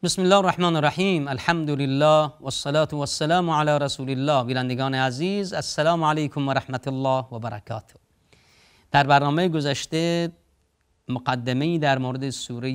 بسم الله الرحمن الرحیم. الحمد لله و الصلاة و السلام علی رسول الله. بینندگان عزیز، السلام علیکم و رحمت الله و برکاته. در برنامه گذشته مقدمه‌ای در مورد سوره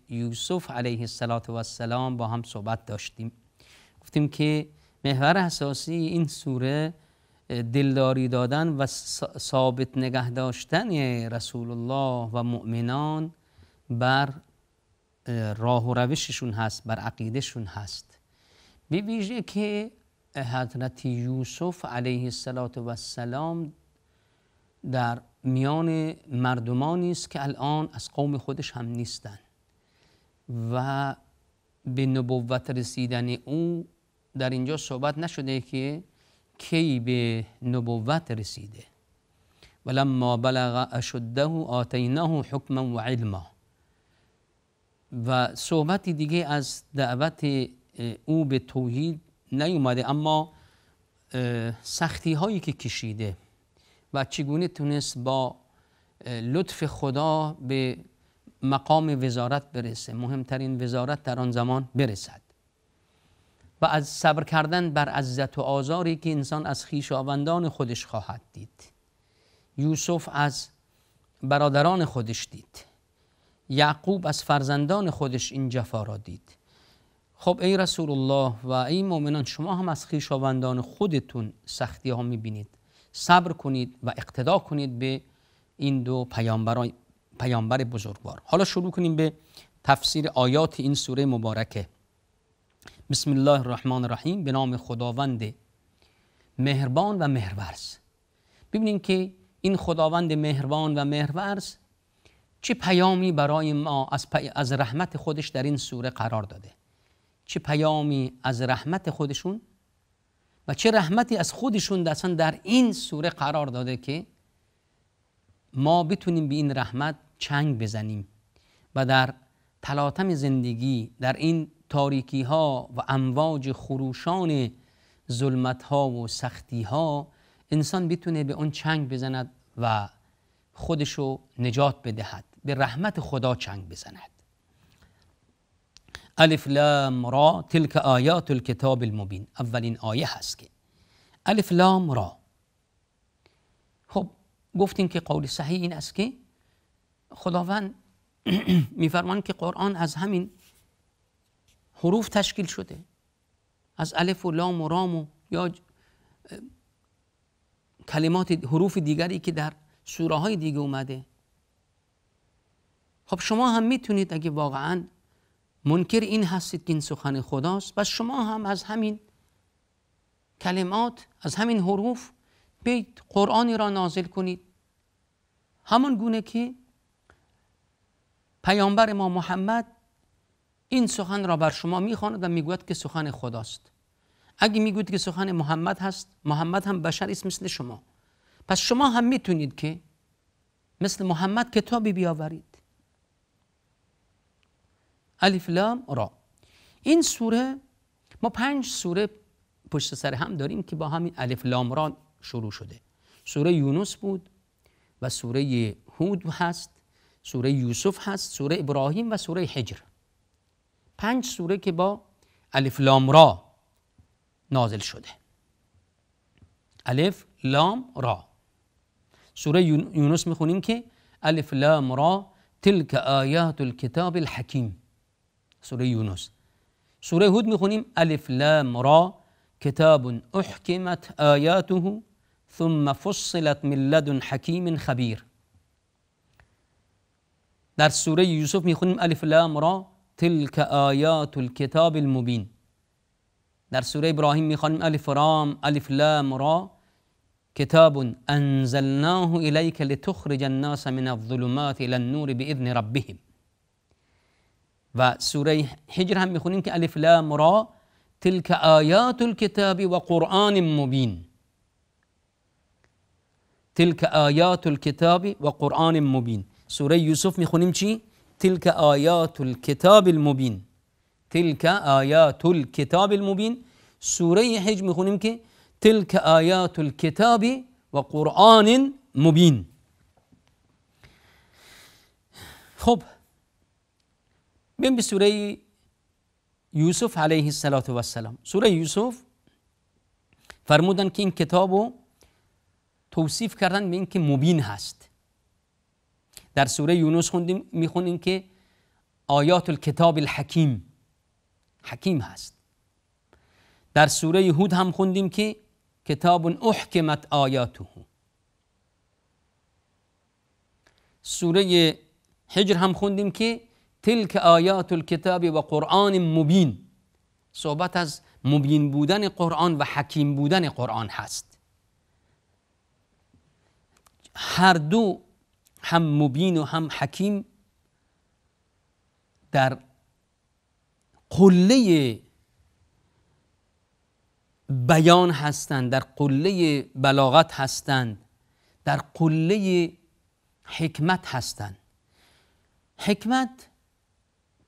یوسف علیه السلام با هم صحبت داشتیم. گفتیم که محور اساسی این سوره دلداری دادن و ثابت نگه داشتن رسول الله و مؤمنان بر راه و روششون هست، بر عقیدهشون هست. به ویژه که حضرت یوسف علیه السلام در میان مردمانی است که الان از قوم خودش هم نیستن و به نبوت رسیدن او در اینجا صحبت نشده که کی به نبوت رسیده. ولما بلغ اشده آتیناه حکما و علما. و صحبتی دیگه از دعوت او به توحید نیومده، اما سختی هایی که کشیده و چگونه تونست با لطف خدا به مقام وزارت برسه، مهمترین وزارت در آن زمان برسد، و از صبر کردن بر عزت و آزاری که انسان از خویشاوندان خودش خواهد دید. یوسف از برادران خودش دید، یعقوب از فرزندان خودش این جفا را دید. خب ای رسول الله و ای مؤمنان، شما هم از خویشاوندان خودتون سختی ها میبینید، صبر کنید و اقتدا کنید به این دو پیامبر بزرگوار. حالا شروع کنیم به تفسیر آیات این سوره مبارکه. بسم الله الرحمن الرحیم. به نام خداوند مهربان و مهرورز. ببینیم که این خداوند مهربان و مهرورز چه پیامی برای ما از رحمت خودش در این سوره قرار داده، چه پیامی از رحمت خودشون و چه رحمتی از خودشون در این سوره قرار داده که ما بتونیم به این رحمت چنگ بزنیم و در تلاطم زندگی، در این تاریکی ها و امواج خروشان ظلمت ها و سختی ها، انسان بتونه به اون چنگ بزند و خودشو نجات بدهد، به رحمت خدا چنگ بزند. الف لام را تلک آیات الکتاب المبین. اولین آیه هست که الف لام را. خب گفتیم که قول صحیح این است که خداوند میفرمان که قرآن از همین حروف تشکیل شده، از الف و لام و رام و یا کلمات حروف دیگری که در سوره های دیگه اومده. خب شما هم میتونید اگه واقعا منکر این هستید که این سخن خداست، بس شما هم از همین کلمات، از همین حروف بیت قرآنی را نازل کنید، همان گونه که پیامبر ما محمد این سخن را بر شما میخواند و میگوید که سخن خداست. اگه میگوید که سخن محمد هست، محمد هم بشر است مثل شما، پس شما هم میتونید که مثل محمد کتابی بیاورید. الف لام را. این سوره، ما 5 سوره پشت سر هم داریم که با همین الف لام را شروع شده. سوره یونس بود و سوره هود هست، سوره یوسف هست، سوره ابراهیم و سوره حجر. 5 سوره که با الف لام را نازل شده. الف لام را. سوره یونس میخونیم که الف لام را تلک آیات الکتاب الحکیم. سوره یونس. سوره هود میخونیم الف لام را کتاب احکمت آیاته ثم فصلت من لدن حکیم خبیر. در سوره یوسف میخونیم الف لام را تلک آیات الکتاب المبین. در سوره ابراهیم میخونیم الف لام را کتاب انزلناه الیک لتخرج الناس من الظلمات الی النور باذن ربهم. و سوره حجر هم میخونیم که الف لام را تلک آیات الکتاب و قرآن مبین. تلک آیات الکتاب و قرآن مبین. سوره یوسف میخونیم چی؟ تلک آیات الکتاب المبین. تلک آیات الکتاب المبین. سوره حجر میخونیم که تلک آیات الکتاب و قرآن مبین. خب بیم به سوره یوسف علیه السلام. سوره یوسف فرمودن که این کتابو توصیف کردن به این که مبین هست. در سوره یونس میخونیم که آیات الکتاب الحکیم، حکیم هست. در سوره هود هم خوندیم که کتاب احکمت آیاته. سوره حجر هم خوندیم که تلک آیات الکتاب و قرآن مبین. صحبت از مبین بودن قرآن و حکیم بودن قرآن هست. هر دو، هم مبین و هم حکیم، در قله بیان هستند، در قله بلاغت هستند، در قله حکمت هستند. حکمت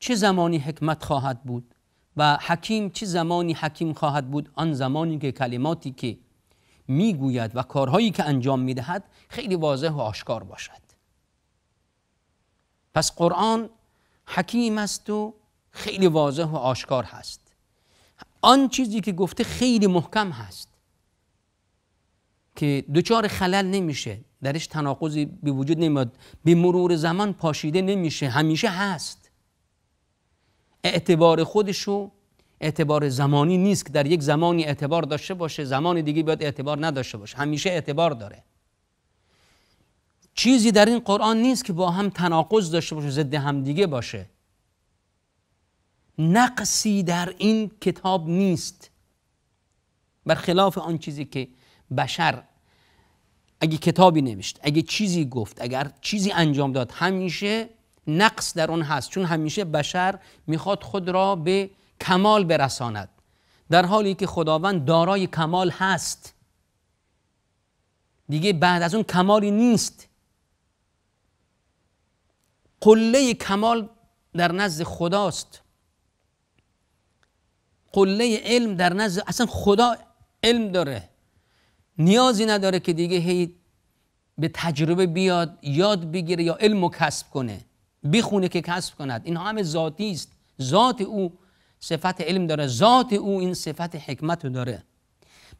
چه زمانی حکمت خواهد بود و حکیم چه زمانی حکیم خواهد بود؟ آن زمانی که کلماتی که میگوید و کارهایی که انجام میدهد خیلی واضح و آشکار باشد. پس قرآن حکیم است و خیلی واضح و آشکار هست. آن چیزی که گفته خیلی محکم هست که دچار خلل نمیشه، درش تناقضی به وجود نمیاد، به مرور زمان پاشیده نمیشه، همیشه هست. اعتبار خودشو اعتبار زمانی نیست که در یک زمانی اعتبار داشته باشه، زمان دیگه باید اعتبار نداشته باشه، همیشه اعتبار داره. چیزی در این قرآن نیست که با هم تناقض داشته باشه، ضد هم دیگه باشه. نقصی در این کتاب نیست، برخلاف آن چیزی که بشر اگه کتابی نوشت، اگه چیزی گفت، اگر چیزی انجام داد، همیشه نقص در اون هست، چون همیشه بشر میخواد خود را به کمال برساند، در حالی که خداوند دارای کمال هست. دیگه بعد از اون کمالی نیست. قله کمال در نزد خداست. قله علم در نزد اصلا خدا علم داره، نیازی نداره که دیگه هی به تجربه بیاد یاد بگیره یا علم رو کسب کنه، بخونه که کسب کند. این همه ذاتی است. ذات او صفت علم داره، ذات او این صفت حکمت رو داره.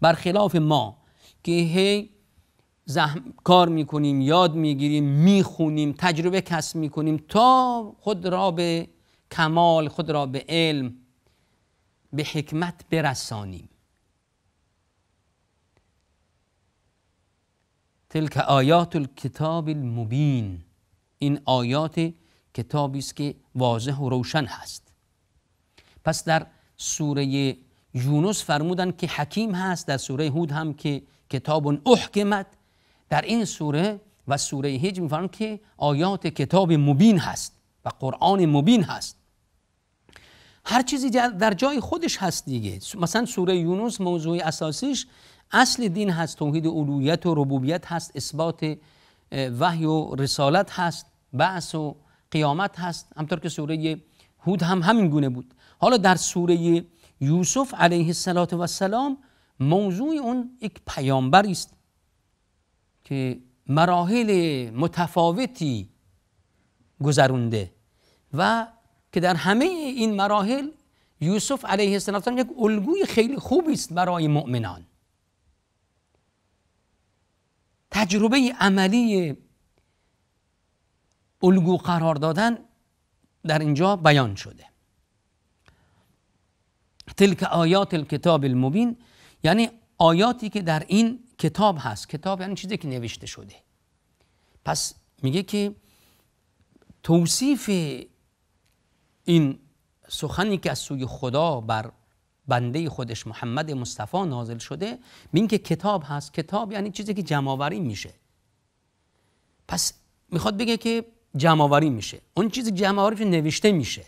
برخلاف ما که هی کار میکنیم، یاد میگیریم، میخونیم، تجربه کسب میکنیم تا خود را به کمال، خود را به علم، به حکمت برسانیم. تلک آیات الکتاب المبین. این آیات کتابی است که واضح و روشن هست. پس در سوره یونس فرمودن که حکیم هست، در سوره هود هم که کتاب احکمت، در این سوره و سوره حجر میفرمایند که آیات کتاب مبین هست و قرآن مبین هست. هر چیزی در جای خودش هست دیگه. مثلا سوره یونس موضوع اساسیش اصل دین هست، توحید الوهیت و ربوبیت هست، اثبات وحی و رسالت هست، بعث و قیامت هست، همطور که سوره هود هم همین گونه بود. حالا در سوره یوسف علیه السلام موضوع اون یک پیامبری است که مراحل متفاوتی گذرونده و که در همه این مراحل یوسف علیه السلام یک الگوی خیلی خوبی است برای مؤمنان. تجربه عملی الگو قرار دادن در اینجا بیان شده. تلک آیات الکتاب المبین یعنی آیاتی که در این کتاب هست. کتاب یعنی چیزی که نوشته شده. پس میگه که توصیف این سخنی که از سوی خدا بر بنده خودش محمد مصطفی نازل شده به این که کتاب هست. کتاب یعنی چیزی که جمع‌آوری میشه. پس میخواد بگه که جمع‌آوری میشه، اون چیزی جمع‌آوری که نوشته میشه.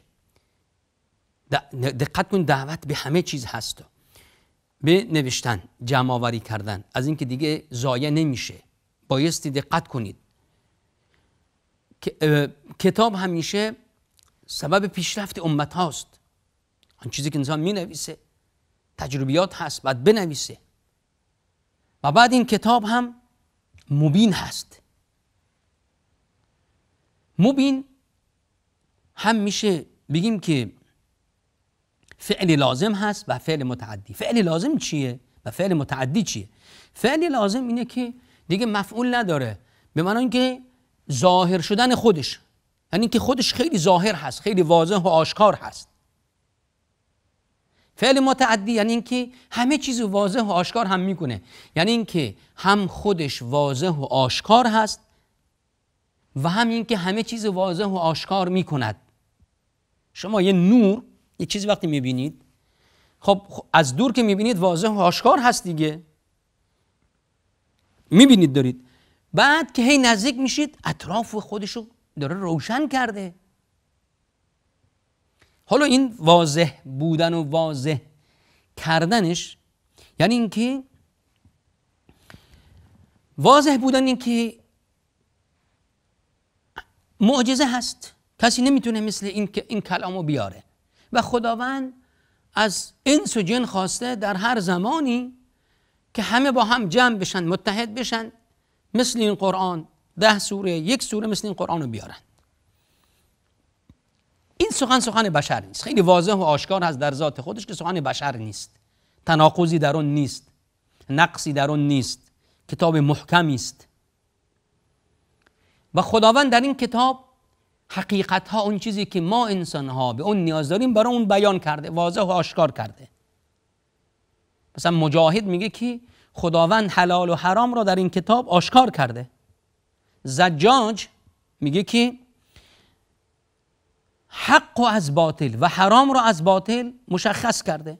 دقت کن، دعوت به همه چیز هست، به نوشتن، جمع‌آوری کردن، از اینکه دیگه ضایع نمیشه. بایستی دقت کنید. کتاب همیشه سبب پیشرفت امت هاست. آن چیزی که انسان می نویسه، تجربیات هست، باید بنویسه. و بعد این کتاب هم مبین هست. مبین هم میشه بگیم که فعل لازم هست و فعل متعدی. فعل لازم چیه و فعل متعدی چیه؟ فعل لازم اینه که دیگه مفعول نداره، به معنی اینکه ظاهر شدن خودش، یعنی اینکه خودش خیلی ظاهر هست، خیلی واضح و آشکار هست. فعل متعدی یعنی اینکه همه چیز واضح و آشکار هم میکنه، یعنی اینکه هم خودش واضح و آشکار هست و هم اینکه همه چیز واضح و آشکار میکند. شما یه نور، یه چیزی وقتی میبینید، خب از دور که میبینید واضح و آشکار هست دیگه، میبینید دارید، بعد که هی نزدیک میشید اطراف خودشو داره روشن کرده. حالا این واضح بودن و واضح کردنش یعنی اینکه واضح بودن اینکه معجزه هست، کسی نمیتونه مثل این کلامو بیاره و خداوند از انس و جن خواسته در هر زمانی که همه با هم جمع بشن، متحد بشن، مثل این قرآن 10 سوره، 1 سوره مثل این قرآن رو بیارن. این سخن بشر نیست، خیلی واضح و آشکار هست در ذات خودش که سخن بشر نیست، تناقضی در اون نیست، نقصی در اون نیست، کتاب محکمی است و خداوند در این کتاب حقیقت ها، اون چیزی که ما انسان ها به اون نیاز داریم برای اون بیان کرده، واضح و آشکار کرده. مثلا مجاهد میگه که خداوند حلال و حرام را در این کتاب آشکار کرده. زجاج میگه که حق و از باطل و حرام را از باطل مشخص کرده.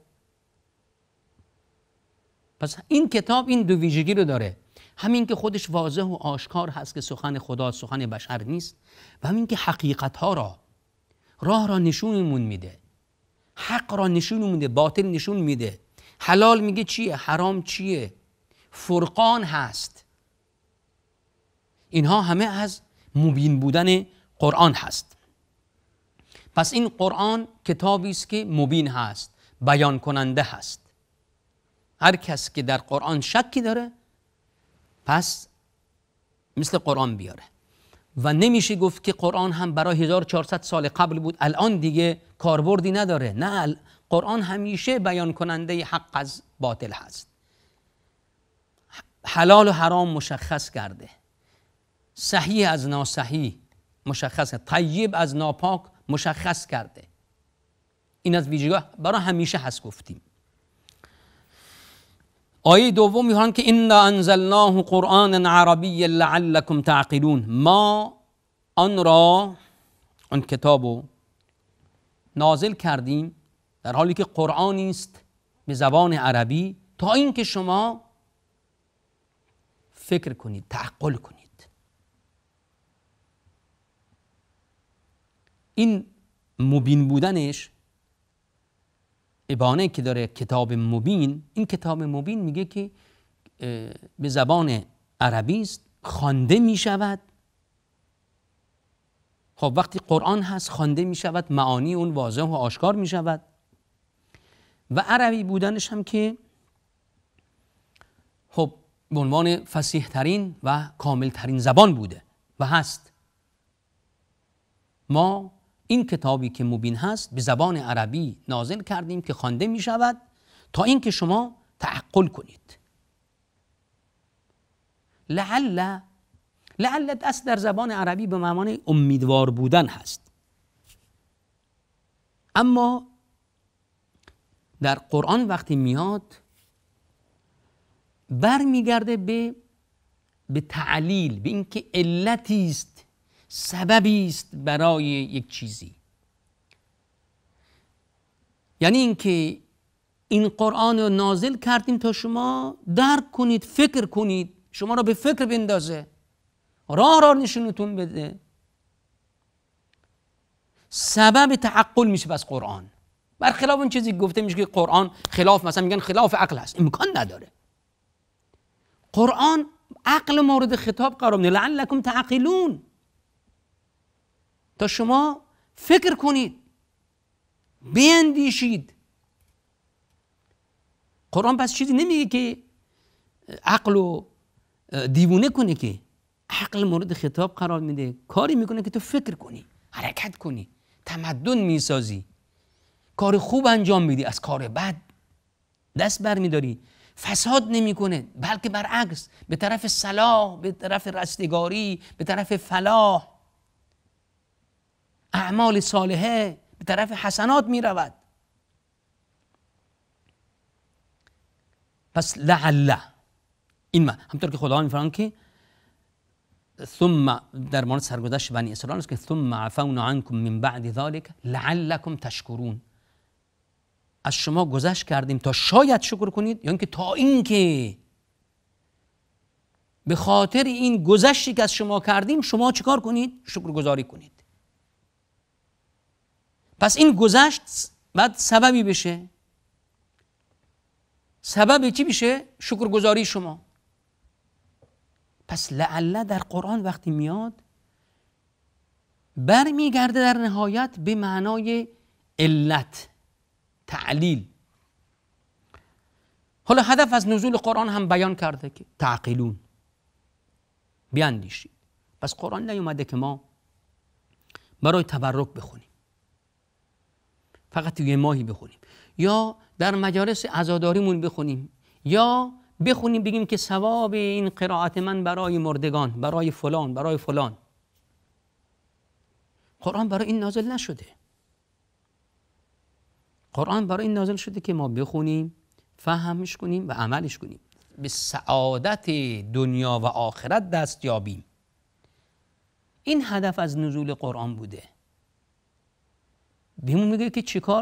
پس این کتاب این دو ویژگی رو داره، همین که خودش واضح و آشکار هست که سخن خدا سخن بشر نیست و همین که حقیقت ها را، راه را نشونمون میده، حق را نشون میده، باطل نشون میده، حلال میگه چیه، حرام چیه، فرقان هست. اینها همه از مبین بودن قرآن هست. پس این قرآن کتابی است که مبین هست، بیان کننده هست. هر کس که در قرآن شکی داره پس مثل قرآن بیاره و نمیشه گفت که قرآن هم برای 1400 سال قبل بود الان دیگه کاربردی نداره. نه، قرآن همیشه بیان کننده حق از باطل هست، حلال و حرام مشخص کرده، صحیح از ناصحیح مشخص کرده، طیب از ناپاک مشخص کرده. این از ویژگی برای همیشه هست. گفتیم آیه دوم میگن که انا انزلناه قرآنا عربیا لعلکم تعقلون، ما آن کتابو نازل کردیم در حالی که قرآنی است به زبان عربی تا اینکه شما فکر کنید، تعقل کنید. این مبین بودنش ابانه که داره کتاب مبین، این کتاب مبین میگه که به زبان عربی است، خوانده میشود. خب وقتی قرآن هست خوانده میشود، معانی اون واضح و آشکار میشود و عربی بودنش هم که خب به عنوان فصیح ترین و کامل ترین زبان بوده و هست. ما این کتابی که مبین هست به زبان عربی نازل کردیم که خوانده می شود تا اینکه شما تعقل کنید. لعل دست در زبان عربی به معنای امیدوار بودن هست، اما در قرآن وقتی میاد برمیگرده به تعلیل، به اینکه علتی است، سببی است برای یک چیزی. یعنی اینکه این قرآن رو نازل کردیم تا شما درک کنید، فکر کنید، شما را به فکر بندازه، راه نشونتون بده. سبب تعقل میشه بس قرآن، برخلاف اون چیزی گفته میشه که قرآن خلاف، مثلا میگن خلاف عقل هست، امکان نداره. قرآن عقل مورد خطاب قرار میده، لعلکم تعقلون، تا شما فکر کنید، بیندیشید. قرآن پس چیزی نمیگه که عقل رو دیوونه کنه، که عقل مورد خطاب قرار میده، کاری میکنه که تو فکر کنی، حرکت کنی، تمدن میسازی، کار خوب انجام میدی، از کار بد دست برمیداری. فساد نمیکنه، بلکه برعکس به طرف صلاح، به طرف رستگاری، به طرف فلاح، اعمال صالحه، به طرف حسنات میرود. پس لعل این همطور که خدا میفرماید که ثم در مورد سرگذشت بنی اسرائیل است که ثم عفونا عنکم من بعد ذلك لعلکم تشکرون، از شما گذشت کردیم تا شاید شکر کنید، یا اینکه تا اینکه به خاطر این گذشتی که از شما کردیم شما چیکار کنید؟ شکرگزاری کنید. پس این گذشت بعد سببی بشه. سبب چی بشه؟ شکرگزاری شما. پس لعل در قرآن وقتی میاد برمیگرده در نهایت به معنای علت، تعلیل. حالا هدف از نزول قرآن هم بیان کرده که تعقلون، بیاندیشید. پس قرآن نیومده که ما برای تبرک بخونیم، فقط یه ماهی بخونیم، یا در مجالس عزاداریمون بخونیم، یا بخونیم بگیم که ثواب این قرائت من برای مردگان، برای فلان، برای فلان. قرآن برای این نازل نشده. قرآن برای این نازل شده که ما بخونیم، فهمش کنیم و عملش کنیم، به سعادت دنیا و آخرت دست یابیم. این هدف از نزول قرآن بوده. بهمون میگه که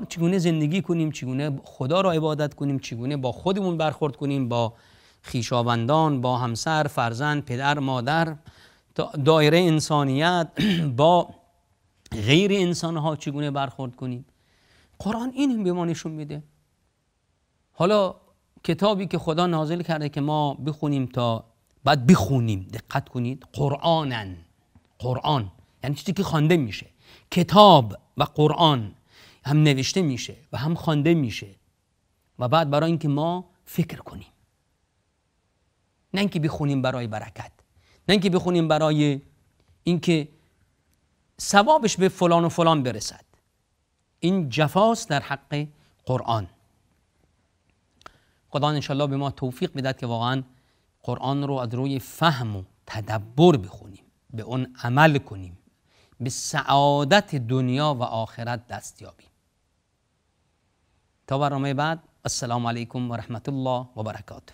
چگونه زندگی کنیم، چگونه خدا را عبادت کنیم، چگونه با خودمون برخورد کنیم، با خویشاوندان، با همسر، فرزند، پدر، مادر، دایره انسانیت، با غیر انسانها چگونه برخورد کنیم. قرآن این به ما نشون میده. حالا کتابی که خدا نازل کرده که ما بخونیم تا بعد بخونیم، دقت کنید، قرآن یعنی چیزی که خوانده میشه. کتاب و قرآن هم نوشته میشه و هم خوانده میشه و بعد برای اینکه ما فکر کنیم، نه اینکه بخونیم برای برکت، نه اینکه بخونیم برای اینکه ثوابش به فلان و فلان برسد. این جفاست در حق قرآن. خدا انشالله به ما توفیق بدهد که واقعا قرآن رو از روی فهم و تدبر بخونیم، به اون عمل کنیم، به سعادت دنیا و آخرت دست یابیم. تا برنامه بعد، السلام علیکم و رحمت الله و برکاته.